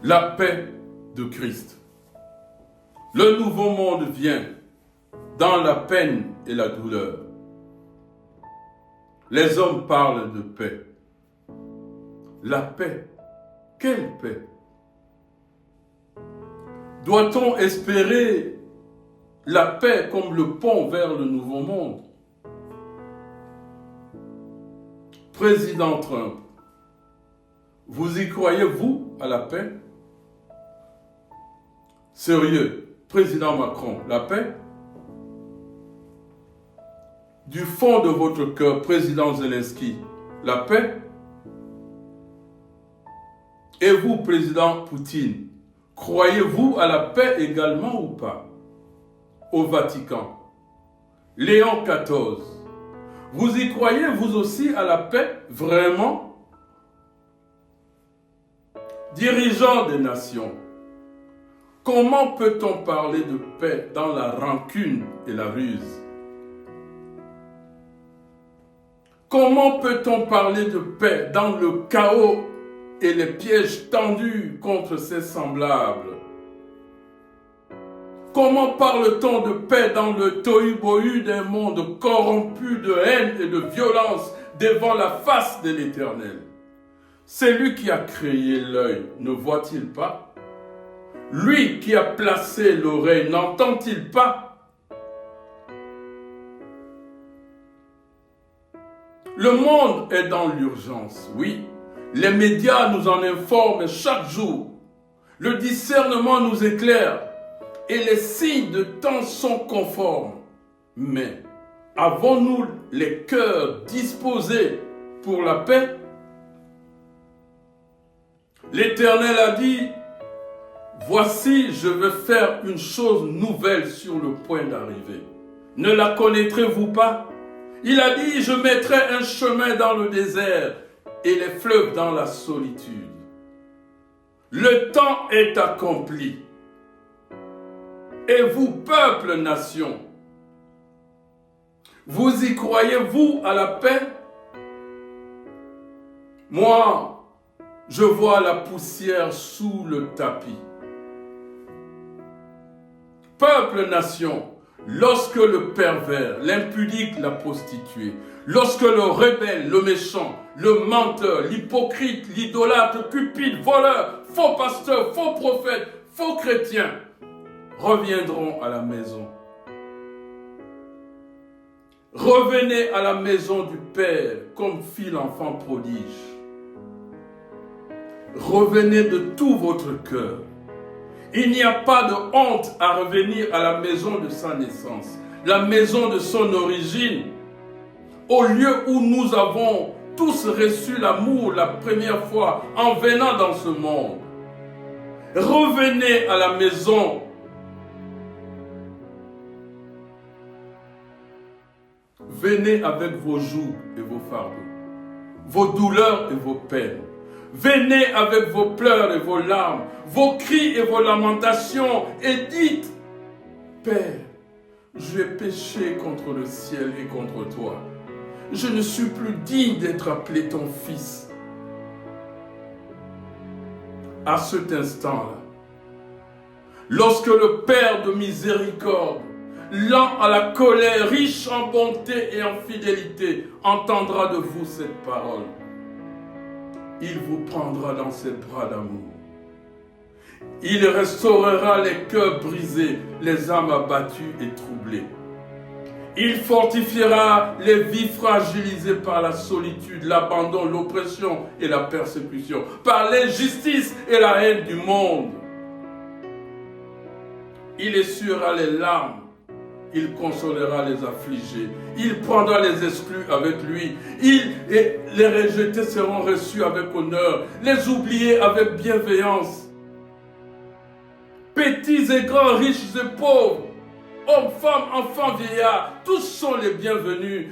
la paix de Christ. Le nouveau monde vient dans la peine et la douleur. Les hommes parlent de paix. La paix, quelle paix? Doit-on espérer la paix comme le pont vers le nouveau monde? Président Trump, vous y croyez-vous à la paix? Sérieux, Président Macron, la paix? Du fond de votre cœur, Président Zelensky, la paix? Et vous, Président Poutine, croyez-vous à la paix également ou pas? Au Vatican, Léon XIV, vous y croyez vous aussi à la paix, vraiment? Dirigeants des nations, comment peut-on parler de paix dans la rancune et la ruse? Comment peut-on parler de paix dans le chaos et les pièges tendus contre ses semblables? Comment parle-t-on de paix dans le tohu-bohu d'un monde corrompu de haine et de violence devant la face de l'Éternel? C'est lui qui a créé l'œil, ne voit-il pas? Lui qui a placé l'oreille, n'entend-il pas? Le monde est dans l'urgence, oui. Les médias nous en informent chaque jour. Le discernement nous éclaire et les signes de temps sont conformes. Mais avons-nous les cœurs disposés pour la paix? L'Éternel a dit, « Voici, je vais faire une chose nouvelle sur le point d'arriver. Ne la connaîtrez-vous pas? » Il a dit, « Je mettrai un chemin dans le désert et les fleuves dans la solitude. » Le temps est accompli. Et vous, peuple, nation, vous y croyez-vous à la paix? Moi, je vois la poussière sous le tapis. Peuple, nation, lorsque le pervers, l'impudique, la prostituée, lorsque le rebelle, le méchant, le menteur, l'hypocrite, l'idolâtre, cupide, voleur, faux pasteur, faux prophète, faux chrétien, reviendront à la maison. Revenez à la maison du Père comme fit l'enfant prodige. Revenez de tout votre cœur. Il n'y a pas de honte à revenir à la maison de sa naissance, la maison de son origine, au lieu où nous avons tous reçu l'amour la première fois en venant dans ce monde. Revenez à la maison. Venez avec vos jougs et vos fardeaux, vos douleurs et vos peines. Venez avec vos pleurs et vos larmes, vos cris et vos lamentations, et dites, Père, j'ai péché contre le ciel et contre toi. Je ne suis plus digne d'être appelé ton fils. À cet instant-là, lorsque le Père de miséricorde, lent à la colère, riche en bonté et en fidélité, entendra de vous cette parole, il vous prendra dans ses bras d'amour. Il restaurera les cœurs brisés, les âmes abattues et troublées. Il fortifiera les vies fragilisées par la solitude, l'abandon, l'oppression et la persécution, par l'injustice et la haine du monde. Il essuiera les larmes. Il consolera les affligés. Il prendra les exclus avec lui. Et les rejetés seront reçus avec honneur. Les oubliés avec bienveillance. Petits et grands, riches et pauvres, hommes, femmes, enfants, vieillards, tous sont les bienvenus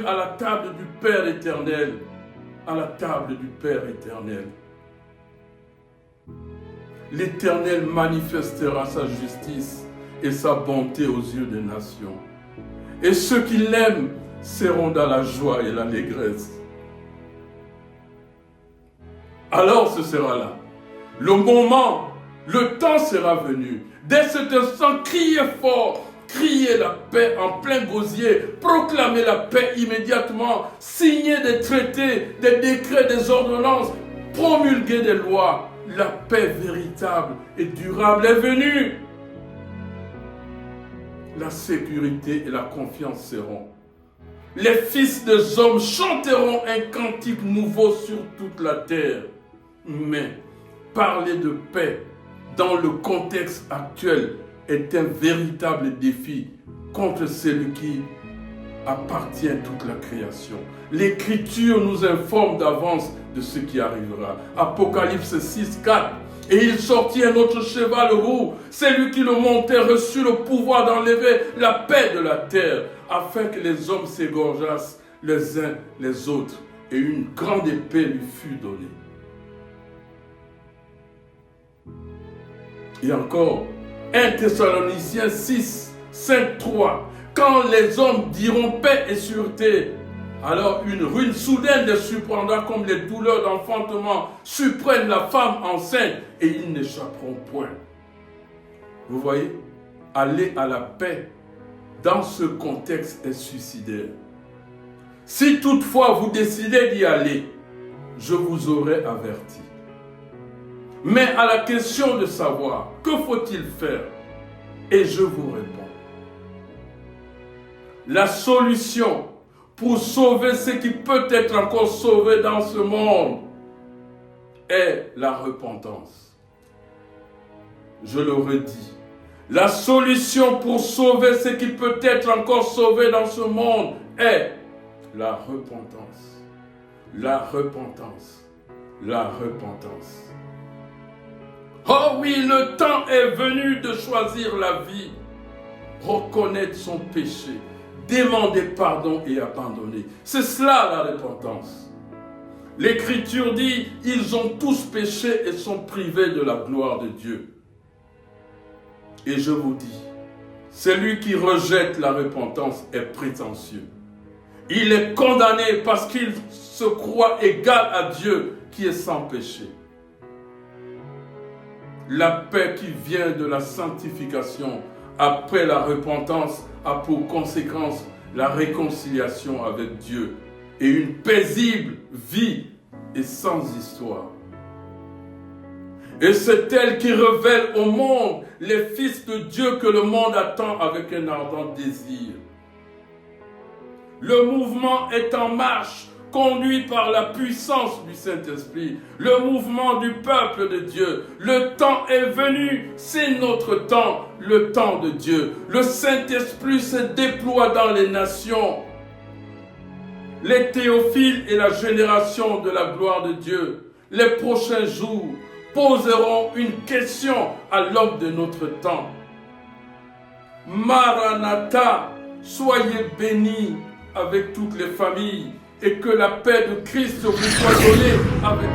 à la table du Père éternel. À la table du Père éternel. L'Éternel manifestera sa justice et sa bonté aux yeux des nations. Et ceux qui l'aiment seront dans la joie et l'allégresse. Alors ce sera là Le moment, le temps sera venu. Dès cet instant, criez fort, criez la paix en plein gosier, proclamez la paix immédiatement, signez des traités, des décrets, des ordonnances, promulguez des lois. La paix véritable et durable est venue. La sécurité et la confiance seront. Les fils des hommes chanteront un cantique nouveau sur toute la terre. Mais parler de paix dans le contexte actuel est un véritable défi contre celui qui appartient à toute la création. L'Écriture nous informe d'avance de ce qui arrivera. Apocalypse 6, 4. Et il sortit un autre cheval roux. Celui qui le montait reçut le pouvoir d'enlever la paix de la terre, afin que les hommes s'égorgeassent les uns les autres. Et une grande épée lui fut donnée. Et encore, 1 Thessaloniciens 6, 5, 3. Quand les hommes diront paix et sûreté, alors une ruine soudaine les surprendra comme les douleurs d'enfantement surprennent la femme enceinte et ils n'échapperont point. Vous voyez, aller à la paix dans ce contexte est suicidaire. Si toutefois vous décidez d'y aller, je vous aurai averti. Mais à la question de savoir que faut-il faire, et je vous réponds. La solution pour sauver ce qui peut être encore sauvé dans ce monde est la repentance. Je le redis. La solution pour sauver ce qui peut être encore sauvé dans ce monde est la repentance. La repentance. La repentance. Oh oui, le temps est venu de choisir la vie, reconnaître son péché, demander pardon et abandonner. C'est cela la repentance. L'Écriture dit, ils ont tous péché et sont privés de la gloire de Dieu. Et je vous dis, celui qui rejette la repentance est prétentieux. Il est condamné parce qu'il se croit égal à Dieu qui est sans péché. La paix qui vient de la sanctification après la repentance a pour conséquence la réconciliation avec Dieu et une paisible vie et sans histoire. Et c'est elle qui révèle au monde les fils de Dieu que le monde attend avec un ardent désir. Le mouvement est en marche, conduit par la puissance du Saint-Esprit, le mouvement du peuple de Dieu. Le temps est venu, c'est notre temps, le temps de Dieu. Le Saint-Esprit se déploie dans les nations. Les théophiles et la génération de la gloire de Dieu, les prochains jours, poseront une question à l'homme de notre temps. Maranatha, soyez bénis avec toutes les familles et que la paix de Christ vous soit donnée avec